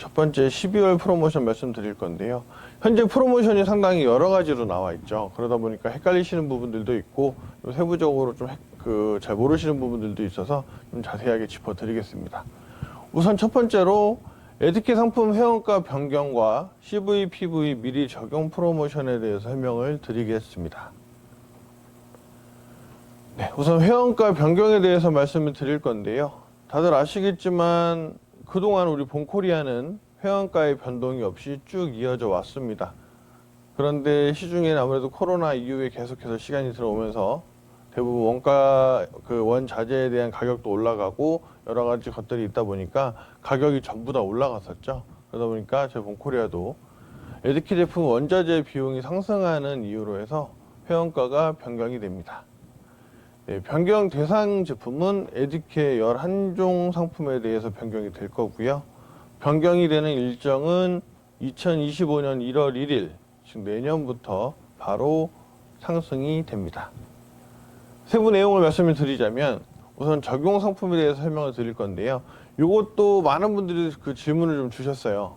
첫 번째 12월 프로모션 말씀드릴 건데요. 현재 프로모션이 상당히 여러 가지로 나와 있죠. 그러다 보니까 헷갈리시는 부분들도 있고 세부적으로 좀 잘 모르시는 부분들도 있어서 좀 자세하게 짚어드리겠습니다. 우선 첫 번째로 에듀케 상품 회원가 변경과 CV, PV 미리 적용 프로모션에 대해서 설명을 드리겠습니다. 네, 우선 회원가 변경에 대해서 말씀을 드릴 건데요. 다들 아시겠지만 그동안 우리 본코리아는 회원가의 변동이 없이 쭉 이어져 왔습니다. 그런데 시중에는 아무래도 코로나 이후에 계속해서 시간이 들어오면서 대부분 원자재에 대한 가격도 올라가고 여러 가지 것들이 있다 보니까 가격이 전부 다 올라갔었죠. 그러다 보니까 저희 본코리아도 에듀케 제품 원자재 비용이 상승하는 이유로 해서 회원가가 변경이 됩니다. 네, 변경 대상 제품은 에듀케 11종 상품에 대해서 변경이 될 거고요. 변경이 되는 일정은 2025년 1월 1일, 즉 내년부터 바로 상승이 됩니다. 세부 내용을 말씀을 드리자면 우선 적용 상품에 대해서 설명을 드릴 건데요. 이것도 많은 분들이 그 질문을 좀 주셨어요.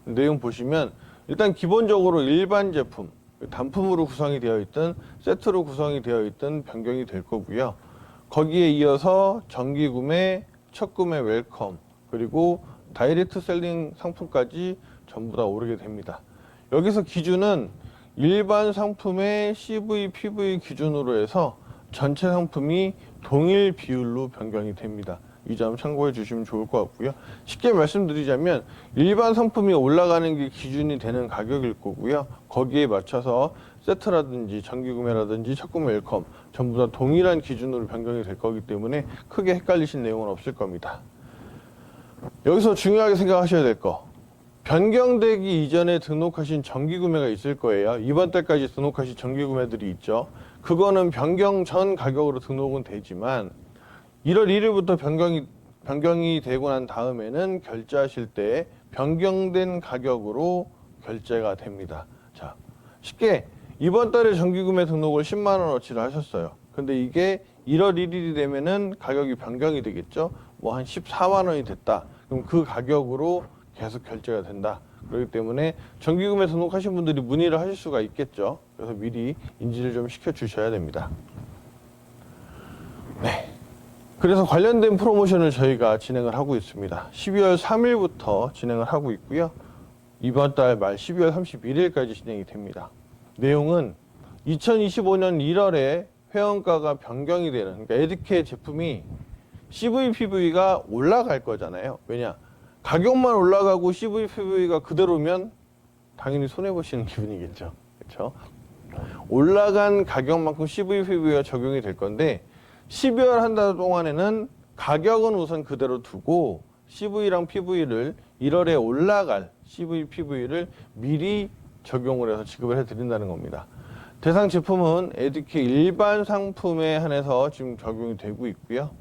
내용 보시면 일단 기본적으로 일반 제품, 단품으로 구성이 되어 있든 세트로 구성이 되어 있든 변경이 될 거고요. 거기에 이어서 정기 구매, 첫 구매 웰컴, 그리고 다이렉트 셀링 상품까지 전부 다 오르게 됩니다. 여기서 기준은 일반 상품의 CV, PV 기준으로 해서 전체 상품이 동일 비율로 변경이 됩니다. 이 점 참고해 주시면 좋을 것 같고요. 쉽게 말씀드리자면 일반 상품이 올라가는 게 기준이 되는 가격일 거고요. 거기에 맞춰서 세트라든지 정기구매라든지 첫구매 웰컴 전부 다 동일한 기준으로 변경이 될 거기 때문에 크게 헷갈리신 내용은 없을 겁니다. 여기서 중요하게 생각하셔야 될 거, 변경되기 이전에 등록하신 정기구매가 있을 거예요. 이번 달까지 등록하신 정기구매들이 있죠. 그거는 변경 전 가격으로 등록은 되지만 1월 1일부터 변경이 되고 난 다음에는 결제하실 때 변경된 가격으로 결제가 됩니다. 자, 쉽게 이번 달에 정기구매 등록을 10만 원어치를 하셨어요. 근데 이게 1월 1일이 되면은 가격이 변경이 되겠죠. 뭐 한 14만 원이 됐다. 그럼 그 가격으로 계속 결제가 된다. 그렇기 때문에 정기구매 등록하신 분들이 문의를 하실 수가 있겠죠. 그래서 미리 인지를 좀 시켜 주셔야 됩니다. 네. 그래서 관련된 프로모션을 저희가 진행을 하고 있습니다. 12월 3일부터 진행을 하고 있고요. 이번 달 말 12월 31일까지 진행이 됩니다. 내용은 2025년 1월에 회원가가 변경이 되는, 그러니까 에듀케 제품이 CV, PV가 올라갈 거잖아요. 왜냐? 가격만 올라가고 CV, PV가 그대로면 당연히 손해보시는 기분이겠죠. 그렇죠? 올라간 가격만큼 CV, PV가 적용이 될 건데 12월 한 달 동안에는 가격은 우선 그대로 두고 CV랑 PV를 1월에 올라갈 CV, PV를 미리 적용을 해서 지급을 해드린다는 겁니다. 대상 제품은 에듀케 일반 상품에 한해서 지금 적용이 되고 있고요.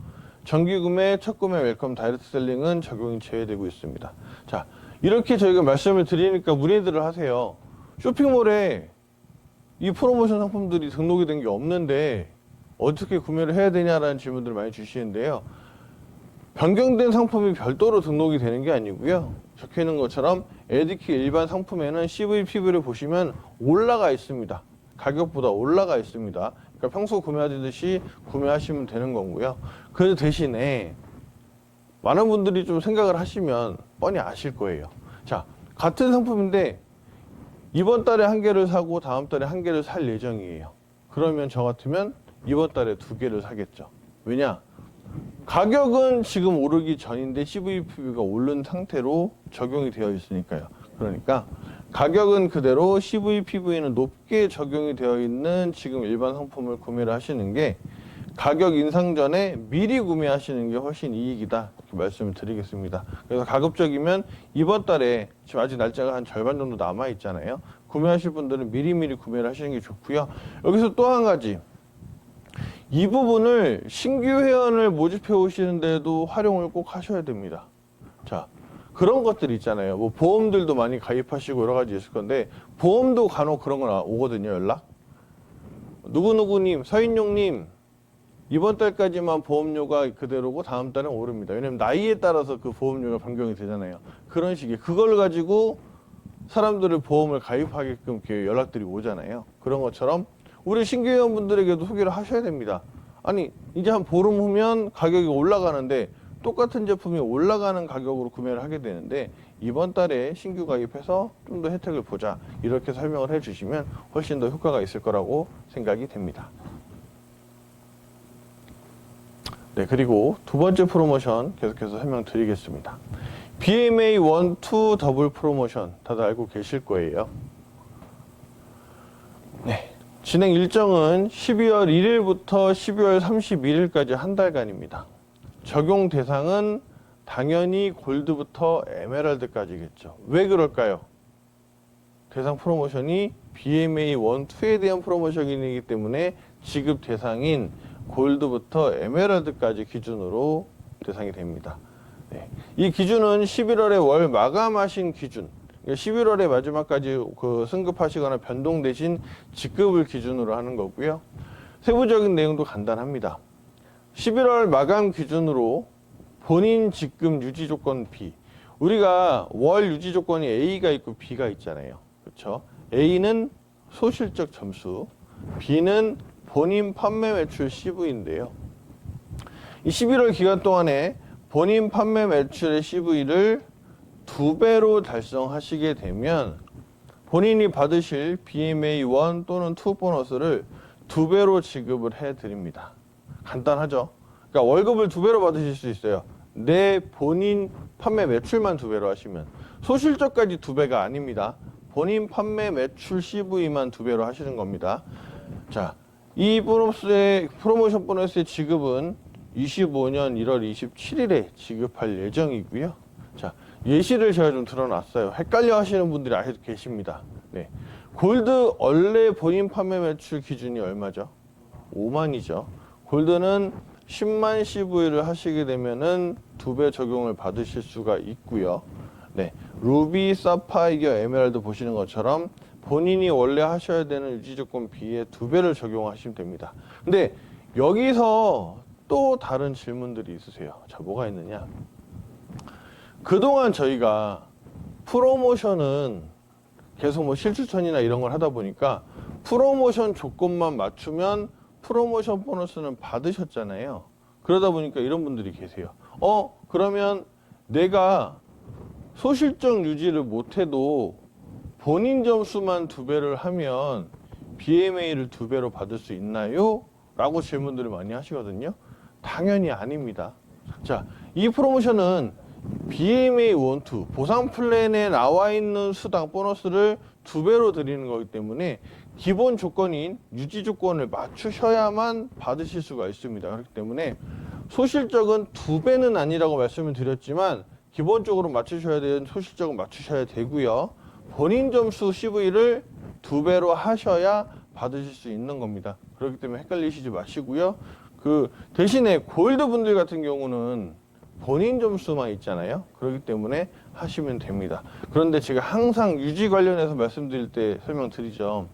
정기구매, 첫구매 웰컴, 다이렉트 셀링은 적용이 제외되고 있습니다. 자, 이렇게 저희가 말씀을 드리니까 문의들을 하세요. 쇼핑몰에 이 프로모션 상품들이 등록이 된 게 없는데 어떻게 구매를 해야 되냐라는 질문들을 많이 주시는데요. 변경된 상품이 별도로 등록이 되는 게 아니고요. 적혀 있는 것처럼 에듀케 일반 상품에는 CV, PV를 보시면 올라가 있습니다. 가격보다 올라가 있습니다. 그러니까 평소 구매하듯이 구매하시면 되는 거고요. 그 대신에 많은 분들이 좀 생각을 하시면 뻔히 아실 거예요. 자, 같은 상품인데 이번 달에 한 개를 사고 다음 달에 한 개를 살 예정이에요. 그러면 저 같으면 이번 달에 두 개를 사겠죠. 왜냐? 가격은 지금 오르기 전인데 CVPV가 오른 상태로 적용이 되어 있으니까요. 그러니까 가격은 그대로 CVPV는 높게 적용이 되어 있는 지금 일반 상품을 구매를 하시는 게 가격 인상 전에 미리 구매하시는 게 훨씬 이익이다, 이렇게 말씀을 드리겠습니다. 그래서 가급적이면 이번 달에 지금 아직 날짜가 한 절반 정도 남아 있잖아요. 구매하실 분들은 미리미리 구매를 하시는 게 좋고요. 여기서 또 한 가지, 이 부분을 신규 회원을 모집해 오시는데도 활용을 꼭 하셔야 됩니다. 자, 그런 것들 있잖아요. 뭐 보험들도 많이 가입하시고 여러 가지 있을 건데 보험도 간혹 그런 거 오거든요. 연락. 누구누구님, 서인용님, 이번 달까지만 보험료가 그대로고 다음 달은 오릅니다. 왜냐면 나이에 따라서 그 보험료가 변경이 되잖아요. 그런 식의 그걸 가지고 사람들을 보험을 가입하게끔 이렇게 연락들이 오잖아요. 그런 것처럼 우리 신규 회원분들에게도 소개를 하셔야 됩니다. 아니 이제 한 보름 후면 가격이 올라가는데 똑같은 제품이 올라가는 가격으로 구매를 하게 되는데 이번 달에 신규 가입해서 좀 더 혜택을 보자 이렇게 설명을 해주시면 훨씬 더 효과가 있을 거라고 생각이 됩니다. 네, 그리고 두 번째 프로모션 계속해서 설명드리겠습니다. BMA 1, 2 더블 프로모션 다들 알고 계실 거예요. 네, 진행 일정은 12월 1일부터 12월 31일까지 한 달간입니다. 적용 대상은 당연히 골드부터 에메랄드까지겠죠. 왜 그럴까요? 대상 프로모션이 BMA 1, 2에 대한 프로모션이기 때문에 지급 대상인 골드부터 에메랄드까지 기준으로 대상이 됩니다. 네. 이 기준은 11월에 월 마감하신 기준, 11월의 마지막까지 그 승급하시거나 변동 대신 직급을 기준으로 하는 거고요. 세부적인 내용도 간단합니다. 11월 마감 기준으로 본인 직급 유지 조건 B, 우리가 월 유지 조건이 A가 있고 B가 있잖아요. 그렇죠? A는 소실적 점수, B는 본인 판매 매출 CV인데요. 이 11월 기간 동안에 본인 판매 매출의 CV를 2배로 달성하시게 되면 본인이 받으실 BMA 1 또는 2 보너스를 2배로 지급을 해드립니다. 간단하죠? 그러니까 월급을 2배로 받으실 수 있어요. 내 본인 판매 매출만 2배로 하시면. 소실적까지 2배가 아닙니다. 본인 판매 매출 CV만 2배로 하시는 겁니다. 자, 이 프로모션 보너스의 지급은 25년 1월 27일에 지급할 예정이고요. 자, 예시를 제가 좀 들어놨어요. 헷갈려 하시는 분들이 아직도 계십니다. 네. 골드 원래 본인 판매 매출 기준이 얼마죠? 5만이죠. 골드는 10만 CV를 하시게 되면은 2배 적용을 받으실 수가 있고요. 네. 루비, 사파이어, 에메랄드 보시는 것처럼 본인이 원래 하셔야 되는 유지조건 B에 2배를 적용하시면 됩니다. 근데 여기서 또 다른 질문들이 있으세요. 자, 뭐가 있느냐? 그동안 저희가 프로모션은 계속 뭐 실추천이나 이런 걸 하다 보니까 프로모션 조건만 맞추면 프로모션 보너스는 받으셨잖아요. 그러다 보니까 이런 분들이 계세요. 그러면 내가 소실적 유지를 못해도 본인 점수만 2배를 하면 BMA를 2배로 받을 수 있나요? 라고 질문들을 많이 하시거든요. 당연히 아닙니다. 자, 이 프로모션은 BMA 1, 2 보상 플랜에 나와 있는 수당 보너스를 2배로 드리는 거기 때문에 기본 조건인 유지 조건을 맞추셔야만 받으실 수가 있습니다. 그렇기 때문에 소실적은 2배는 아니라고 말씀을 드렸지만 기본적으로 맞추셔야 되는 소실적은 맞추셔야 되고요. 본인 점수 CV를 2배로 하셔야 받으실 수 있는 겁니다. 그렇기 때문에 헷갈리시지 마시고요. 그 대신에 골드 분들 같은 경우는 본인 점수만 있잖아요. 그렇기 때문에 하시면 됩니다. 그런데 제가 항상 유지 관련해서 말씀드릴 때 설명드리죠.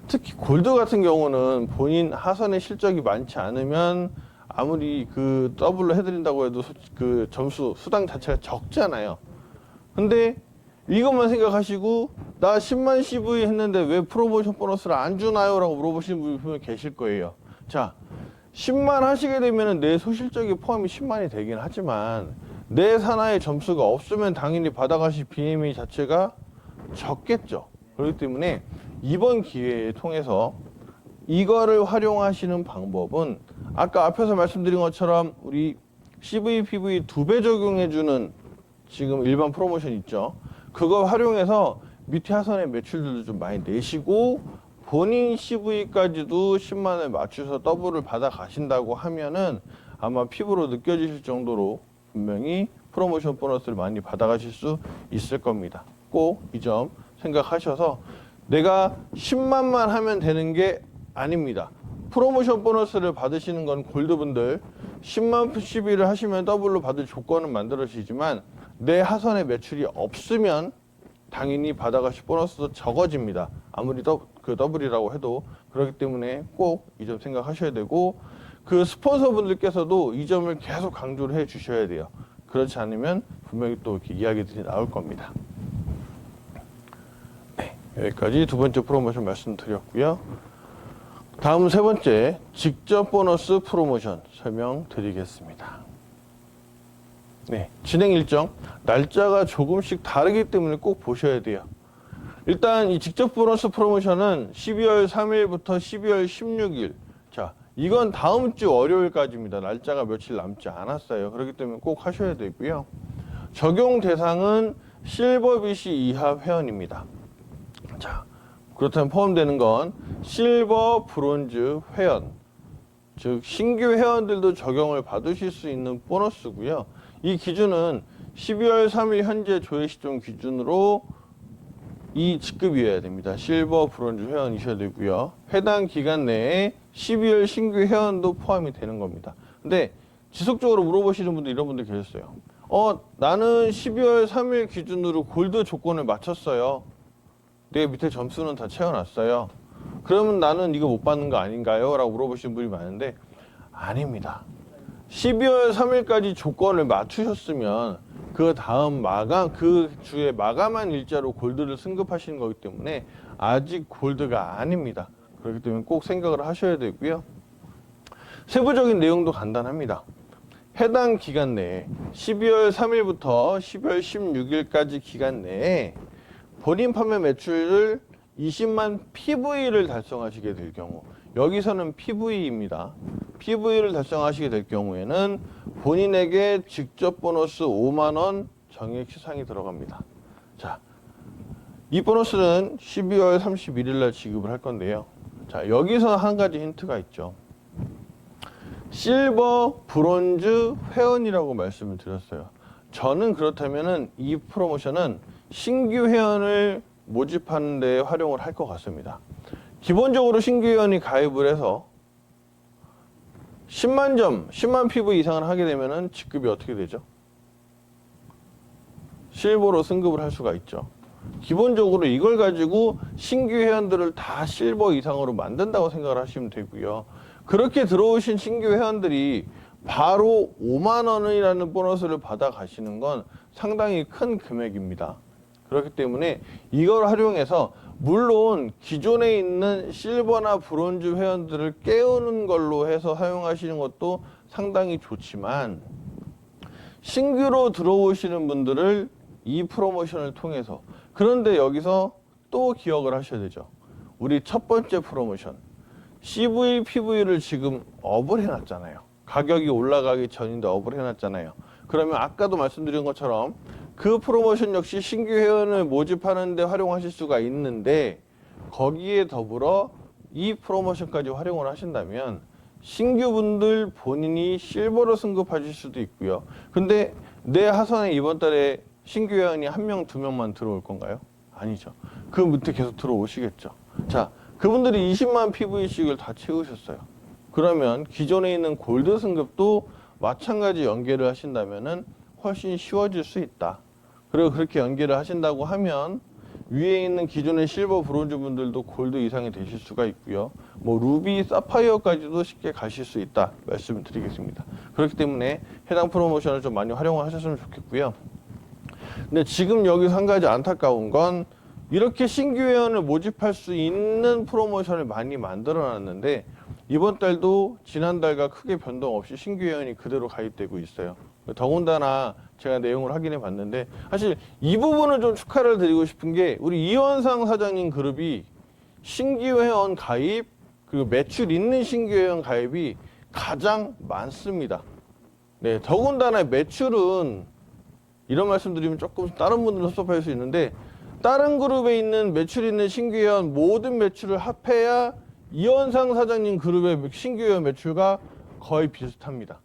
특히 골드 같은 경우는 본인 하선의 실적이 많지 않으면 아무리 그 더블로 해드린다고 해도 그 점수 수당 자체가 적잖아요. 근데 이것만 생각하시고 나 10만 CV 했는데 왜 프로모션 보너스를 안 주나요? 라고 물어보시는 분이 분명 계실 거예요. 자, 10만 하시게 되면 내 소실적이 포함이 10만이 되긴 하지만 내 산하의 점수가 없으면 당연히 받아가실 BMA 자체가 적겠죠. 그렇기 때문에 이번 기회에 통해서 이거를 활용하시는 방법은 아까 앞에서 말씀드린 것처럼 우리 CV, PV 2배 적용해주는 지금 일반 프로모션 있죠. 그거 활용해서 밑에 하선의 매출들도 좀 많이 내시고 본인 CV까지도 10만을 맞춰서 더블을 받아 가신다고 하면은 아마 피부로 느껴지실 정도로 분명히 프로모션 보너스를 많이 받아 가실 수 있을 겁니다. 꼭 이 점 생각하셔서 내가 10만만 하면 되는 게 아닙니다. 프로모션 보너스를 받으시는 건 골드분들 10만 CV를 하시면 더블로 받을 조건은 만들어지지만 내 하선의 매출이 없으면 당연히 받아가실 보너스도 적어집니다. 아무리 더블이라고 해도. 그렇기 때문에 꼭 이 점 생각하셔야 되고 그 스폰서분들께서도 이 점을 계속 강조를 해 주셔야 돼요. 그렇지 않으면 분명히 또 이렇게 이야기들이 나올 겁니다. 네, 여기까지 두 번째 프로모션 말씀드렸고요. 다음 세 번째, 직접 보너스 프로모션 설명드리겠습니다. 네, 진행 일정, 날짜가 조금씩 다르기 때문에 꼭 보셔야 돼요. 일단 이 직접 보너스 프로모션은 12월 3일부터 12월 16일. 자, 이건 다음 주 월요일까지입니다. 날짜가 며칠 남지 않았어요. 그렇기 때문에 꼭 하셔야 되고요. 적용 대상은 실버 BC 이하 회원입니다. 자, 그렇다면 포함되는 건 실버, 브론즈 회원, 즉 신규 회원들도 적용을 받으실 수 있는 보너스고요. 이 기준은 12월 3일 현재 조회 시점 기준으로 이 직급이어야 됩니다. 실버, 브론즈 회원이셔야 되고요. 해당 기간 내에 12월 신규 회원도 포함이 되는 겁니다. 근데 지속적으로 물어보시는 분들 이런 분들 계셨어요. 나는 12월 3일 기준으로 골드 조건을 맞췄어요. 내 밑에 점수는 다 채워놨어요. 그러면 나는 이거 못 받는 거 아닌가요? 라고 물어보시는 분이 많은데 아닙니다. 12월 3일까지 조건을 맞추셨으면 그 다음 그 주에 마감한 일자로 골드를 승급하시는 거기 때문에 아직 골드가 아닙니다. 그렇기 때문에 꼭 생각을 하셔야 되고요. 세부적인 내용도 간단합니다. 해당 기간 내에 12월 3일부터 12월 16일까지 기간 내에 본인 판매 매출을 20만 PV를 달성하시게 될 경우, 여기서는 PV입니다. PV를 달성하시게 될 경우에는 본인에게 직접 보너스 5만 원 정액 시상이 들어갑니다. 자, 이 보너스는 12월 31일 날 지급을 할 건데요. 자, 여기서 한 가지 힌트가 있죠. 실버, 브론즈 회원이라고 말씀을 드렸어요. 저는 그렇다면은 이 프로모션은 신규 회원을 모집하는 데 활용을 할 것 같습니다. 기본적으로 신규 회원이 가입을 해서 10만 점, 10만 PV 이상을 하게 되면은 직급이 어떻게 되죠? 실버로 승급을 할 수가 있죠. 기본적으로 이걸 가지고 신규 회원들을 다 실버 이상으로 만든다고 생각을 하시면 되고요. 그렇게 들어오신 신규 회원들이 바로 5만 원이라는 보너스를 받아 가시는 건 상당히 큰 금액입니다. 그렇기 때문에 이걸 활용해서 물론 기존에 있는 실버나 브론즈 회원들을 깨우는 걸로 해서 사용하시는 것도 상당히 좋지만 신규로 들어오시는 분들을 이 프로모션을 통해서, 그런데 여기서 또 기억을 하셔야 되죠. 우리 첫 번째 프로모션 CV, PV를 지금 업을 해놨잖아요. 가격이 올라가기 전인데 업을 해놨잖아요. 그러면 아까도 말씀드린 것처럼 그 프로모션 역시 신규 회원을 모집하는 데 활용하실 수가 있는데 거기에 더불어 이 프로모션까지 활용을 하신다면 신규분들 본인이 실버로 승급하실 수도 있고요. 근데 내 하선에 이번 달에 신규 회원이 1명, 2명만 들어올 건가요? 아니죠. 그 밑에 계속 들어오시겠죠. 자, 그분들이 20만 PV씩을 다 채우셨어요. 그러면 기존에 있는 골드 승급도 마찬가지 연계를 하신다면은 훨씬 쉬워질 수 있다. 그리고 그렇게 연계를 하신다고 하면 위에 있는 기존의 실버, 브론즈 분들도 골드 이상이 되실 수가 있고요. 뭐 루비, 사파이어까지도 쉽게 가실 수 있다 말씀을 드리겠습니다. 그렇기 때문에 해당 프로모션을 좀 많이 활용을 하셨으면 좋겠고요. 근데 지금 여기서 한 가지 안타까운 건 이렇게 신규 회원을 모집할 수 있는 프로모션을 많이 만들어 놨는데 이번 달도 지난달과 크게 변동 없이 신규 회원이 그대로 가입되고 있어요. 더군다나 제가 내용을 확인해 봤는데 사실 이 부분을 좀 축하를 드리고 싶은 게 우리 이원상 사장님 그룹이 신규 회원 가입 그리고 매출 있는 신규 회원 가입이 가장 많습니다. 네, 더군다나 매출은 이런 말씀 드리면 조금 다른 분들은 섭섭할 수 있는데 다른 그룹에 있는 매출 있는 신규 회원 모든 매출을 합해야 이원상 사장님 그룹의 신규 회원 매출과 거의 비슷합니다.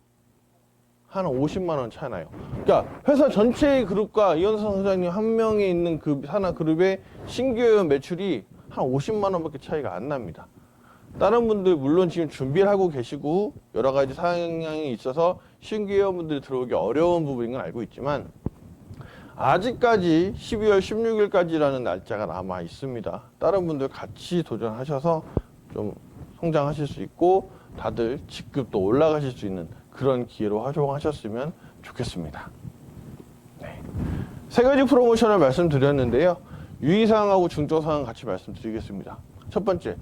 한 50만 원 차이 나요. 그러니까 회사 전체의 그룹과 이원상 사장님 한 명에 있는 그 하나 그룹의 신규 회원 매출이 한 50만 원밖에 차이가 안 납니다. 다른 분들 물론 지금 준비를 하고 계시고 여러 가지 상황이 있어서 신규 회원분들이 들어오기 어려운 부분인 건 알고 있지만 아직까지 12월 16일까지라는 날짜가 남아 있습니다. 다른 분들 같이 도전하셔서 좀 성장하실 수 있고 다들 직급도 올라가실 수 있는 그런 기회로 활용하셨으면 좋겠습니다. 네. 세 가지 프로모션을 말씀드렸는데요. 유의사항하고 중점사항 같이 말씀드리겠습니다. 첫 번째,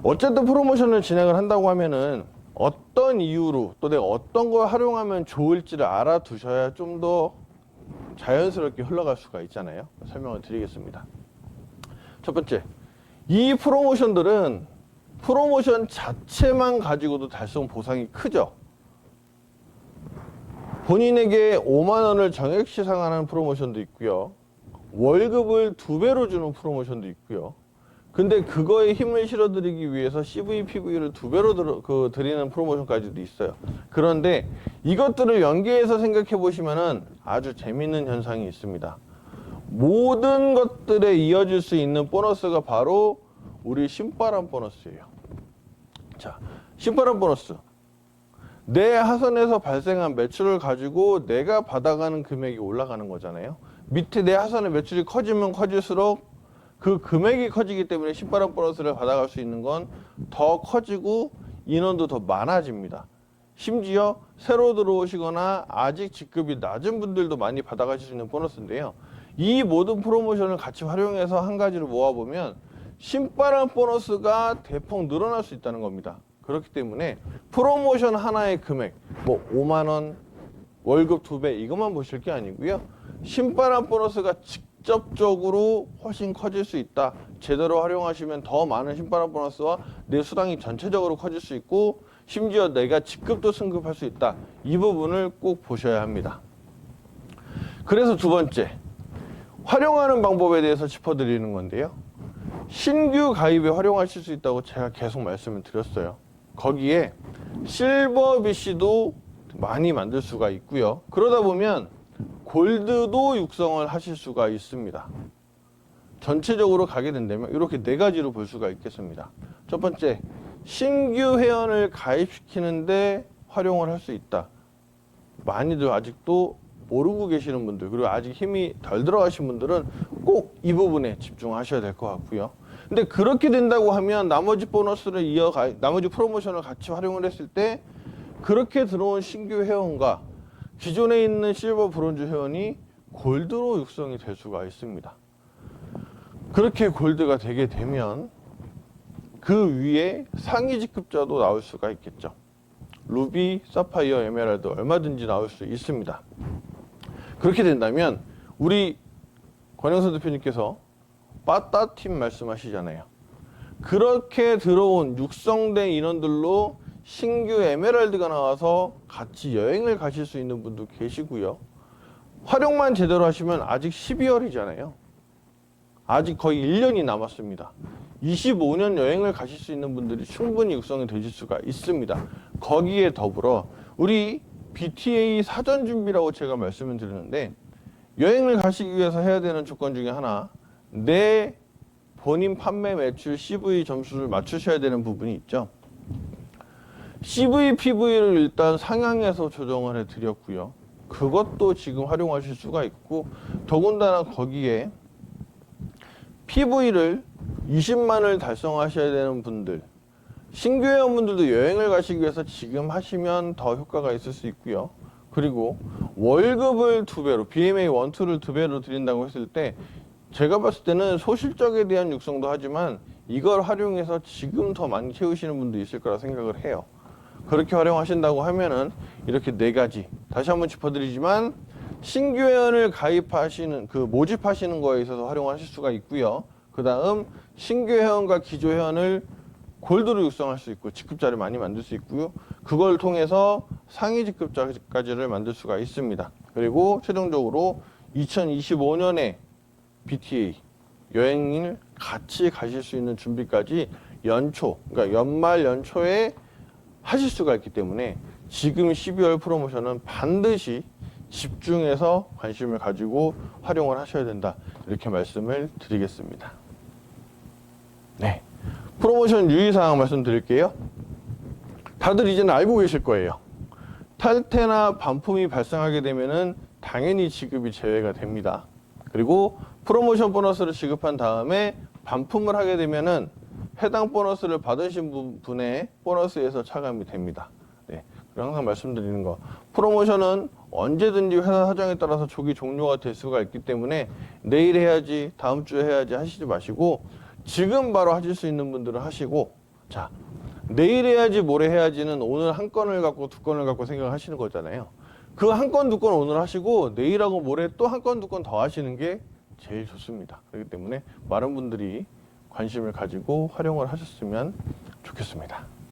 어쨌든 프로모션을 진행을 한다고 하면은 어떤 이유로 또 내가 어떤 걸 활용하면 좋을지를 알아두셔야 좀 더 자연스럽게 흘러갈 수가 있잖아요. 설명을 드리겠습니다. 첫 번째, 이 프로모션들은 프로모션 자체만 가지고도 달성 보상이 크죠. 본인에게 5만 원을 정액시 상환하는 프로모션도 있고요. 월급을 2배로 주는 프로모션도 있고요. 근데 그거에 힘을 실어드리기 위해서 CV, PV를 2배로 드리는 프로모션까지도 있어요. 그런데 이것들을 연계해서 생각해 보시면은 아주 재밌는 현상이 있습니다. 모든 것들에 이어질 수 있는 보너스가 바로 우리 신바람 보너스예요. 자, 신바람 보너스. 내 하선에서 발생한 매출을 가지고 내가 받아가는 금액이 올라가는 거잖아요. 밑에 내 하선의 매출이 커지면 커질수록 그 금액이 커지기 때문에 신바람 보너스를 받아갈 수 있는 건 더 커지고 인원도 더 많아집니다. 심지어 새로 들어오시거나 아직 직급이 낮은 분들도 많이 받아가실 수 있는 보너스인데요. 이 모든 프로모션을 같이 활용해서 한 가지로 모아보면 신바람 보너스가 대폭 늘어날 수 있다는 겁니다. 그렇기 때문에 프로모션 하나의 금액, 뭐 5만 원, 월급 2배 이것만 보실 게 아니고요. 신바람 보너스가 직접적으로 훨씬 커질 수 있다. 제대로 활용하시면 더 많은 신바람 보너스와 내 수당이 전체적으로 커질 수 있고 심지어 내가 직급도 승급할 수 있다. 이 부분을 꼭 보셔야 합니다. 그래서 두 번째, 활용하는 방법에 대해서 짚어드리는 건데요. 신규 가입에 활용하실 수 있다고 제가 계속 말씀을 드렸어요. 거기에 실버 BC도 많이 만들 수가 있고요. 그러다 보면 골드도 육성을 하실 수가 있습니다. 전체적으로 가게 된다면 이렇게 네 가지로 볼 수가 있겠습니다. 첫 번째, 신규 회원을 가입시키는데 활용을 할 수 있다. 많이들 아직도 모르고 계시는 분들, 그리고 아직 힘이 덜 들어가신 분들은 꼭 이 부분에 집중하셔야 될 것 같고요. 근데 그렇게 된다고 하면 나머지 보너스를 나머지 프로모션을 같이 활용을 했을 때 그렇게 들어온 신규 회원과 기존에 있는 실버 브론즈 회원이 골드로 육성이 될 수가 있습니다. 그렇게 골드가 되게 되면 그 위에 상위 직급자도 나올 수가 있겠죠. 루비, 사파이어, 에메랄드 얼마든지 나올 수 있습니다. 그렇게 된다면 우리 권영선 대표님께서 빠따팀 말씀하시잖아요. 그렇게 들어온 육성된 인원들로 신규 에메랄드가 나와서 같이 여행을 가실 수 있는 분도 계시고요. 활용만 제대로 하시면 아직 12월이잖아요. 아직 거의 1년이 남았습니다. 25년 여행을 가실 수 있는 분들이 충분히 육성이 되실 수가 있습니다. 거기에 더불어 우리 BTA 사전 준비라고 제가 말씀을 드리는데 여행을 가시기 위해서 해야 되는 조건 중에 하나, 내 본인 판매 매출 CV 점수를 맞추셔야 되는 부분이 있죠. CV, PV를 일단 상향해서 조정을 해드렸고요. 그것도 지금 활용하실 수가 있고 더군다나 거기에 PV를 20만을 달성하셔야 되는 분들, 신규 회원분들도 여행을 가시기 위해서 지금 하시면 더 효과가 있을 수 있고요. 그리고 월급을 2배로, BMA 1, 2를 2배로 드린다고 했을 때 제가 봤을 때는 소실적에 대한 육성도 하지만 이걸 활용해서 지금 더 많이 채우시는 분도 있을 거라 생각을 해요. 그렇게 활용하신다고 하면은 이렇게 네 가지, 다시 한번 짚어드리지만 신규 회원을 가입하시는, 모집하시는 거에 있어서 활용하실 수가 있고요. 그 다음 신규 회원과 기존 회원을 골드로 육성할 수 있고 직급자를 많이 만들 수 있고요. 그걸 통해서 상위 직급자까지를 만들 수가 있습니다. 그리고 최종적으로 2025년에 BTA 여행을 같이 가실 수 있는 준비까지 연초, 그러니까 연말 연초에 하실 수가 있기 때문에 지금 12월 프로모션은 반드시 집중해서 관심을 가지고 활용을 하셔야 된다. 이렇게 말씀을 드리겠습니다. 네. 프로모션 유의사항 말씀드릴게요. 다들 이제는 알고 계실 거예요. 탈퇴나 반품이 발생하게 되면은 당연히 지급이 제외가 됩니다. 그리고 프로모션 보너스를 지급한 다음에 반품을 하게 되면은 해당 보너스를 받으신 분의 보너스에서 차감이 됩니다. 네. 그리고 항상 말씀드리는 거, 프로모션은 언제든지 회사 사정에 따라서 조기 종료가 될 수가 있기 때문에 내일 해야지, 다음 주에 해야지 하시지 마시고 지금 바로 하실 수 있는 분들은 하시고, 자, 내일 해야지 모레 해야지는 오늘 한 건을 갖고 두 건을 갖고 생각하시는 거잖아요. 그 한 건 두 건 오늘 하시고 내일하고 모레 또 한 건 두 건 더 하시는 게 제일 좋습니다. 그렇기 때문에 많은 분들이 관심을 가지고 활용을 하셨으면 좋겠습니다.